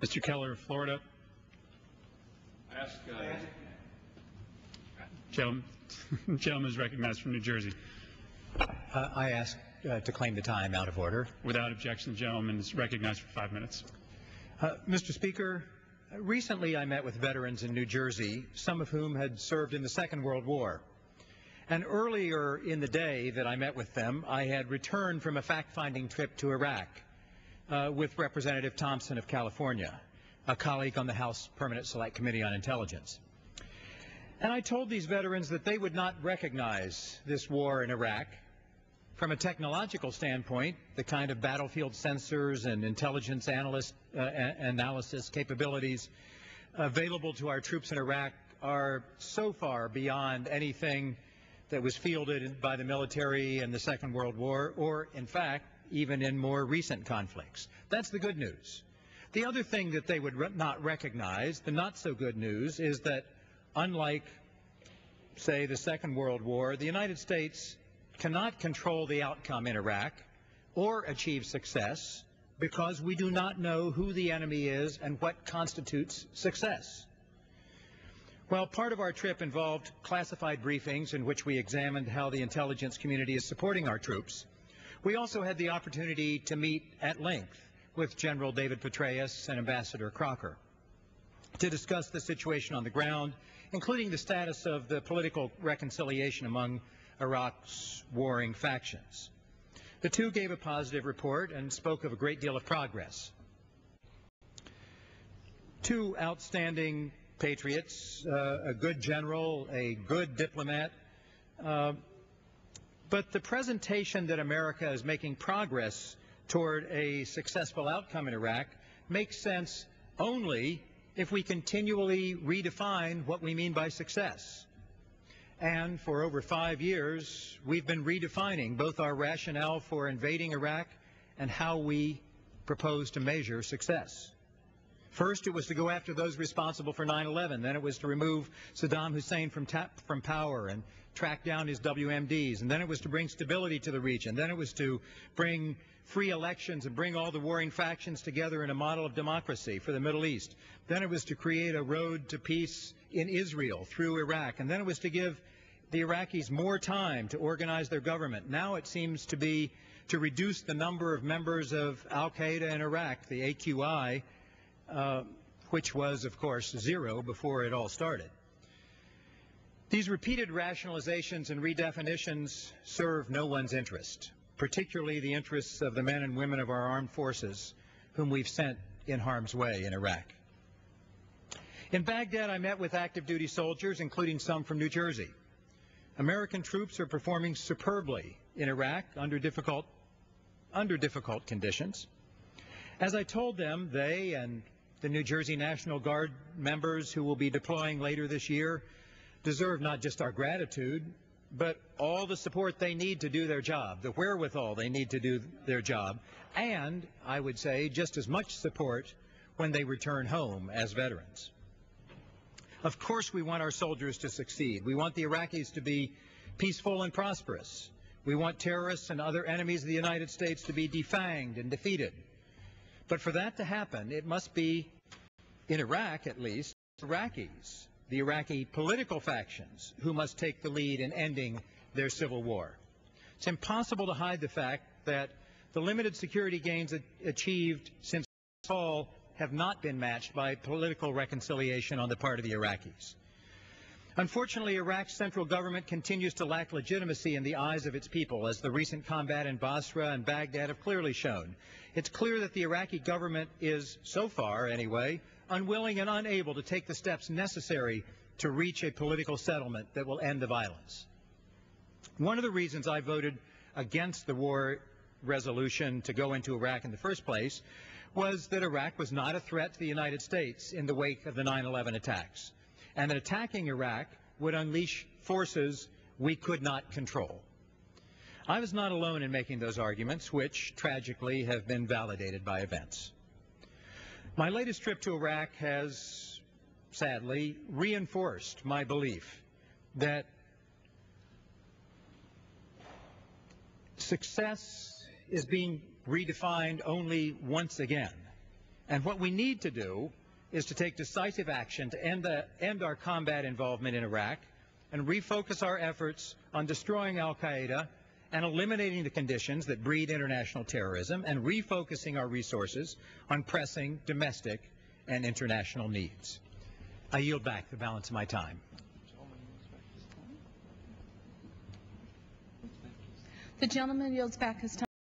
Mr. Keller of Florida. Gentleman is recognized from New Jersey. I ask to claim the time out of order. Without objection, the gentleman is recognized for 5 minutes. Mr. Speaker, recently I met with veterans in New Jersey, some of whom had served in the Second World War. And earlier in the day that I met with them, I had returned from a fact-finding trip to Iraq with Representative Thompson of California, a colleague on the House Permanent Select Committee on Intelligence. And I told these veterans that they would not recognize this war in Iraq. From a technological standpoint, the kind of battlefield sensors and intelligence analysis capabilities available to our troops in Iraq are so far beyond anything that was fielded by the military in the Second World War, or in fact, even in more recent conflicts. That's the good news. The other thing that they would not recognize, the not so good news, is that unlike, say, the Second World War, the United States cannot control the outcome in Iraq or achieve success because we do not know who the enemy is and what constitutes success. Well, part of our trip involved classified briefings in which we examined how the intelligence community is supporting our troops. We also had the opportunity to meet at length with General David Petraeus and Ambassador Crocker to discuss the situation on the ground, including the status of the political reconciliation among Iraq's warring factions. The two gave a positive report and spoke of a great deal of progress. Two outstanding patriots, a good general, a good diplomat, but the presentation that America is making progress toward a successful outcome in Iraq makes sense only if we continually redefine what we mean by success. And for over 5 years, we've been redefining both our rationale for invading Iraq and how we propose to measure success. First, it was to go after those responsible for 9/11. Then it was to remove Saddam Hussein from power and track down his WMDs. And then it was to bring stability to the region. Then it was to bring free elections and bring all the warring factions together in a model of democracy for the Middle East. Then it was to create a road to peace in Israel through Iraq. And then it was to give the Iraqis more time to organize their government. Now it seems to be to reduce the number of members of al-Qaeda in Iraq, the AQI, which was, of course, 0 before it all started. These repeated rationalizations and redefinitions serve no one's interest, particularly the interests of the men and women of our armed forces whom we've sent in harm's way in Iraq. In Baghdad, I met with active duty soldiers, including some from New Jersey. American troops are performing superbly in Iraq under difficult conditions. As I told them, they and the New Jersey National Guard members who will be deploying later this year deserve not just our gratitude, but all the support they need to do their job, the wherewithal they need to do their job, and, I would say, just as much support when they return home as veterans. Of course we want our soldiers to succeed. We want the Iraqis to be peaceful and prosperous. We want terrorists and other enemies of the United States to be defanged and defeated. But for that to happen, it must be, in Iraq at least, Iraqis, the Iraqi political factions, who must take the lead in ending their civil war. It's impossible to hide the fact that the limited security gains achieved since the fall have not been matched by political reconciliation on the part of the Iraqis. Unfortunately, Iraq's central government continues to lack legitimacy in the eyes of its people, as the recent combat in Basra and Baghdad have clearly shown. It's clear that the Iraqi government is, so far anyway, unwilling and unable to take the steps necessary to reach a political settlement that will end the violence. One of the reasons I voted against the war resolution to go into Iraq in the first place was that Iraq was not a threat to the United States in the wake of the 9/11 attacks, and that attacking Iraq would unleash forces we could not control. I was not alone in making those arguments, which tragically have been validated by events. My latest trip to Iraq has, sadly, reinforced my belief that success is being redefined only once again, And what we need to do is to take decisive action to end our combat involvement in Iraq and refocus our efforts on destroying al-Qaeda and eliminating the conditions that breed international terrorism, and refocusing our resources on pressing domestic and international needs. I yield back the balance of my time. The gentleman yields back his time.